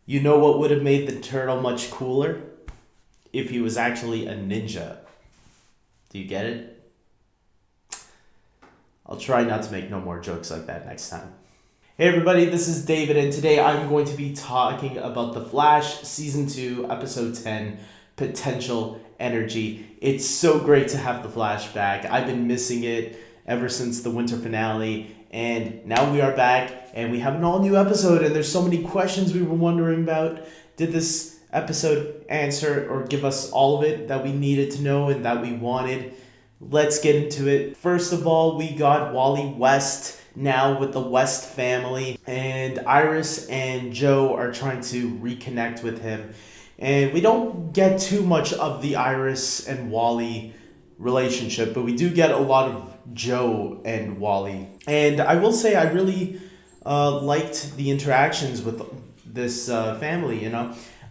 You know what would have made the turtle much cooler? If he was actually a ninja. Do you get it? I'll try not to make no more jokes like that next time. Hey everybody, this is David, and today I'm going to be talking about The Flash Season 2, Episode 10, Potential Energy. It's so great to have The Flash back. I've been missing it ever since the winter finale, and now we are back, and we have an all-new episode, and there's so many questions we were wondering about. Did this episode answer or give us all of it that we needed to know and that we wanted? Let's get into it. First of all, we got Wally West now with the West family, and Iris and Joe are trying to reconnect with him. And we don't get too much of the Iris and Wally relationship, but we do get a lot of Joe and Wally. And I will say, I really liked the interactions with this family.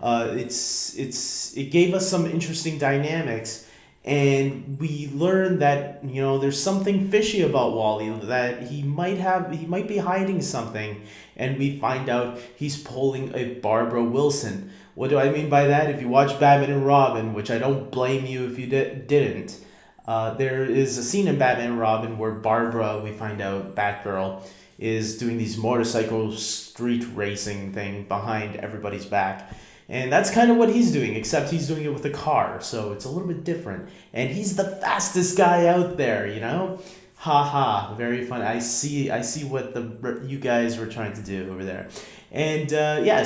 It gave us some interesting dynamics, and we learned that there's something fishy about Wally, that he might be hiding something, and we find out he's pulling a Barbara Wilson. What do I mean by that? If you watch Batman and Robin, which I don't blame you if you didn't, there is a scene in Batman and Robin where Barbara, we find out Batgirl, is doing these motorcycle street racing thing behind everybody's back. And that's kind of what he's doing, except he's doing it with a car, so it's a little bit different. And he's the fastest guy out there, Ha ha, very fun. I see what you guys were trying to do over there. And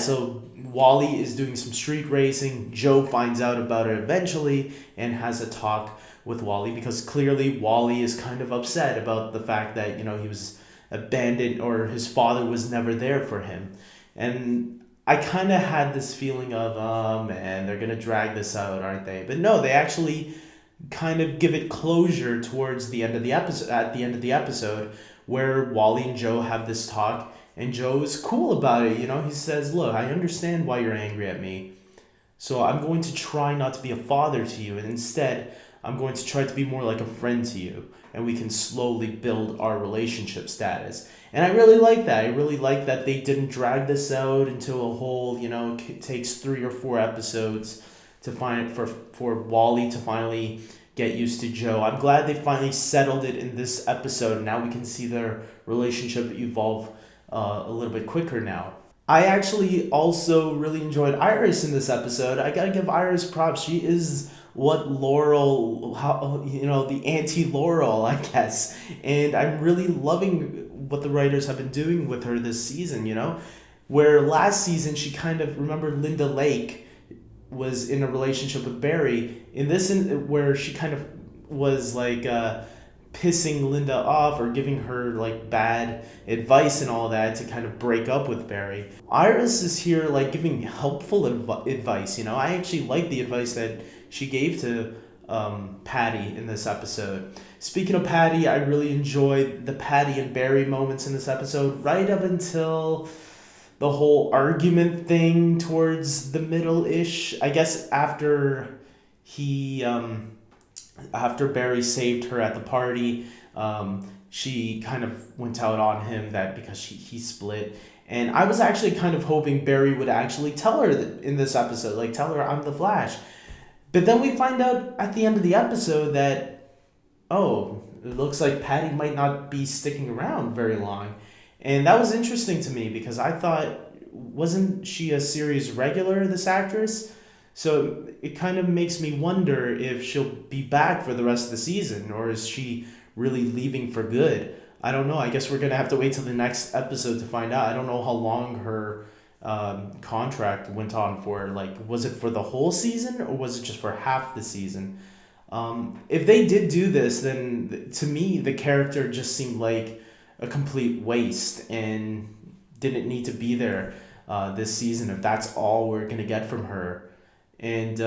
so Wally is doing some street racing. Joe finds out about it eventually and has a talk with Wally, because clearly Wally is kind of upset about the fact that, he was abandoned, or his father was never there for him. And I kind of had this feeling of, oh man, they're going to drag this out, aren't they? But no, they actually kind of give it closure towards the end of the episode, at the end of the episode, where Wally and Joe have this talk, and Joe is cool about it. He says, look, I understand why you're angry at me, so I'm going to try not to be a father to you, and instead I'm going to try to be more like a friend to you, and we can slowly build our relationship status. And I really like that. I really like that they didn't drag this out into a whole, it takes 3 or 4 episodes to find for Wally to finally get used to Joe. I'm glad they finally settled it in this episode. Now we can see their relationship evolve a little bit quicker now. I actually also really enjoyed Iris in this episode. I gotta give Iris props. She is what Laurel, the anti-Laurel, I guess. And I'm really loving what the writers have been doing with her this season, Where last season she kind of, remember Linda Lake was in a relationship with Barry. Where she kind of was like pissing Linda off, or giving her like bad advice and all that to kind of break up with Barry. Iris is here like giving helpful advice. I actually like the advice that she gave to Patty in this episode. Speaking of Patty, I really enjoyed the Patty and Barry moments in this episode, right up until the whole argument thing towards the middle-ish. I guess after Barry saved her at the party, she kind of went out on him that because he split. And I was actually kind of hoping Barry would actually tell her that in this episode, like tell her I'm the Flash. But then we find out at the end of the episode that, oh, it looks like Patty might not be sticking around very long. And that was interesting to me, because I thought, wasn't she a series regular, this actress? So it kind of makes me wonder if she'll be back for the rest of the season, or is she really leaving for good? I don't know. I guess we're going to have to wait till the next episode to find out. I don't know how long her contract went on for. Like, was it for the whole season, or was it just for half the season? If they did do this, then to me the character just seemed like a complete waste and didn't need to be there this season, if that's all we're gonna get from her. And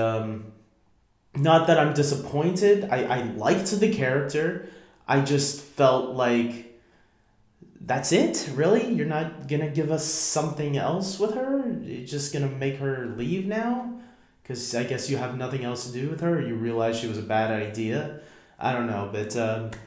not that I'm disappointed. I liked the character. I just felt like, that's it? Really? You're not gonna give us something else with her? You're just gonna make her leave now? Because I guess you have nothing else to do with her, or you realize she was a bad idea? I don't know, but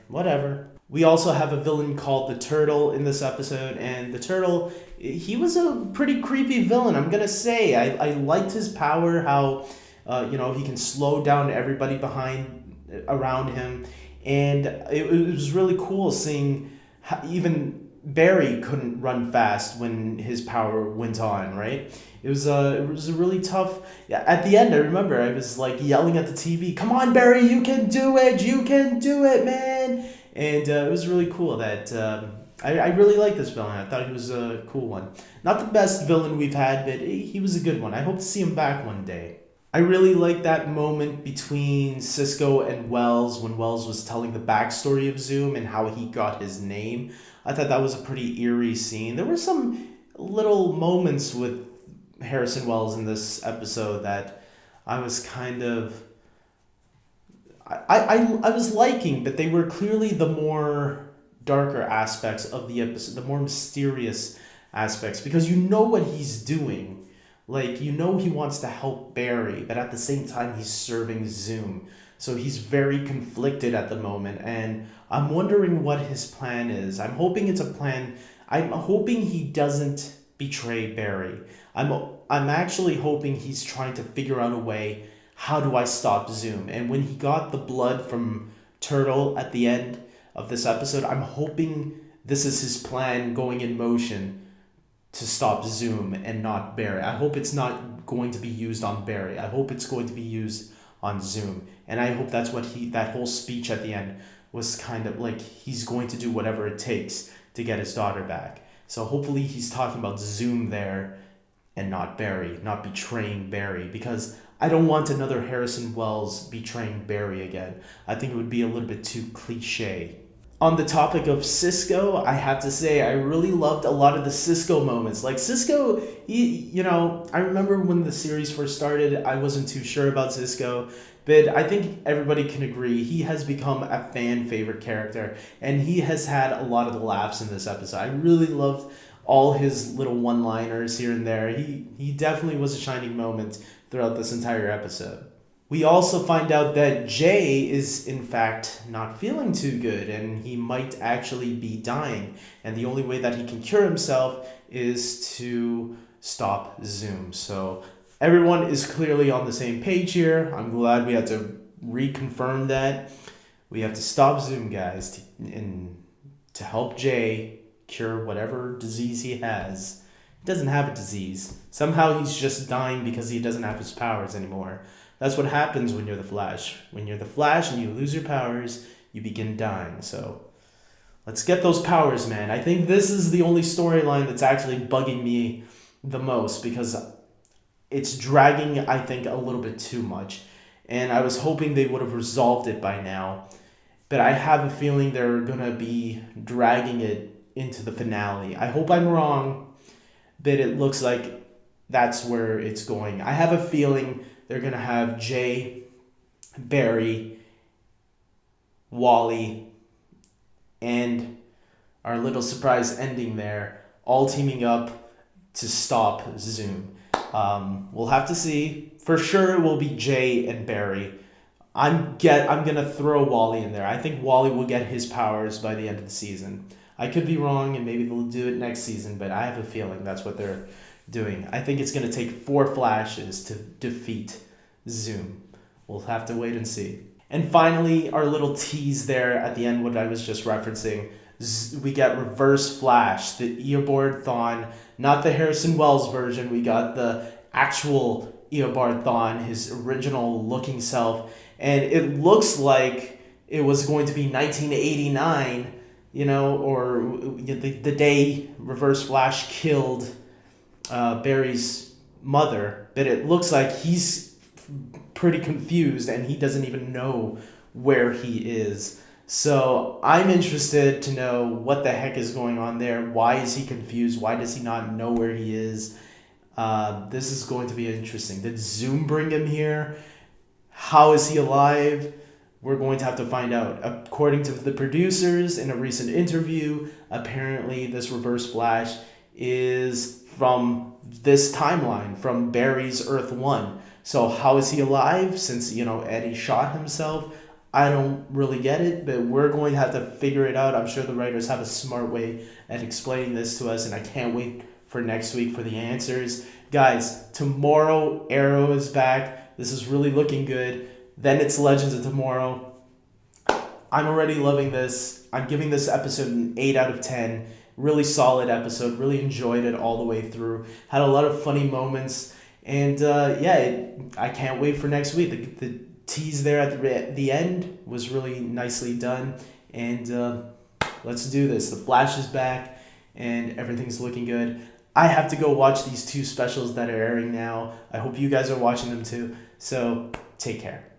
whatever. We also have a villain called the Turtle in this episode, and the Turtle, he was a pretty creepy villain, I'm gonna say. I liked his power, how, he can slow down everybody around him, and it was really cool seeing how even Barry couldn't run fast when his power went on, right? It was a really tough. Yeah, at the end, I remember I was like yelling at the TV, "Come on, Barry, you can do it! You can do it, man!" And it was really cool that I really like this villain. I thought he was a cool one. Not the best villain we've had, but he was a good one. I hope to see him back one day. I really like that moment between Cisco and Wells when Wells was telling the backstory of Zoom and how he got his name. I thought that was a pretty eerie scene. There were some little moments with Harrison Wells in this episode that I was kind of I was liking, but they were clearly the more darker aspects of the episode, the more mysterious aspects, because you know what he's doing. Like, you know he wants to help Barry, but at the same time he's serving Zoom. So he's very conflicted at the moment, and I'm wondering what his plan is. I'm hoping it's a plan. I'm hoping he doesn't betray Barry. I'm actually hoping he's trying to figure out a way, how do I stop Zoom? And when he got the blood from Turtle at the end of this episode, I'm hoping this is his plan going in motion to stop Zoom and not Barry. I hope it's not going to be used on Barry. I hope it's going to be used on Zoom. And I hope that's what that whole speech at the end was kind of like, he's going to do whatever it takes to get his daughter back. So hopefully he's talking about Zoom there and not Barry, not betraying Barry, because I don't want another Harrison Wells betraying Barry again. I think it would be a little bit too cliche. On the topic of Cisco, I have to say I really loved a lot of the Cisco moments. Like Cisco, I remember when the series first started, I wasn't too sure about Cisco, but I think everybody can agree he has become a fan favorite character, and he has had a lot of the laughs in this episode. I really loved all his little one-liners here and there. He definitely was a shining moment throughout this entire episode. We also find out that Jay is in fact not feeling too good, and he might actually be dying. And the only way that he can cure himself is to stop Zoom. So everyone is clearly on the same page here. I'm glad we had to reconfirm that. We have to stop Zoom, guys, to help Jay cure whatever disease he has. He doesn't have a disease. Somehow he's just dying because he doesn't have his powers anymore. That's what happens when you're the Flash. When you're the Flash and you lose your powers, you begin dying. So let's get those powers, man. I think this is the only storyline that's actually bugging me the most, because it's dragging, I think, a little bit too much. And I was hoping they would have resolved it by now. But I have a feeling they're going to be dragging it into the finale. I hope I'm wrong, but it looks like that's where it's going. I have a feeling they're going to have Jay, Barry, Wally, and our little surprise ending there, all teaming up to stop Zoom. We'll have to see. For sure it will be Jay and Barry. I'm going to throw Wally in there. I think Wally will get his powers by the end of the season. I could be wrong, and maybe they'll do it next season, but I have a feeling that's what they're doing. I think it's going to take 4 flashes to defeat Zoom. We'll have to wait and see. And finally, our little tease there at the end, what I was just referencing, we get Reverse Flash, the Eobard Thawne, not the Harrison Wells version. We got the actual Eobard Thawne, his original looking self, and it looks like it was going to be 1989, or the day Reverse Flash killed Barry's mother, but it looks like he's pretty confused and he doesn't even know where he is. So I'm interested to know what the heck is going on there. Why is he confused? Why does he not know where he is? This is going to be interesting. Did Zoom bring him here? How is he alive? We're going to have to find out. According to the producers in a recent interview, apparently this Reverse Flash is from this timeline, from Barry's Earth 1. So how is he alive since, Eddie shot himself? I don't really get it, but we're going to have to figure it out. I'm sure the writers have a smart way at explaining this to us, and I can't wait for next week for the answers. Guys, tomorrow Arrow is back. This is really looking good. Then it's Legends of Tomorrow. I'm already loving this. I'm giving this episode an 8 out of 10. Really solid episode. Really enjoyed it all the way through. Had a lot of funny moments. And I can't wait for next week. The tease there at the end was really nicely done. And let's do this. The Flash is back and everything's looking good. I have to go watch these two specials that are airing now. I hope you guys are watching them too. So take care.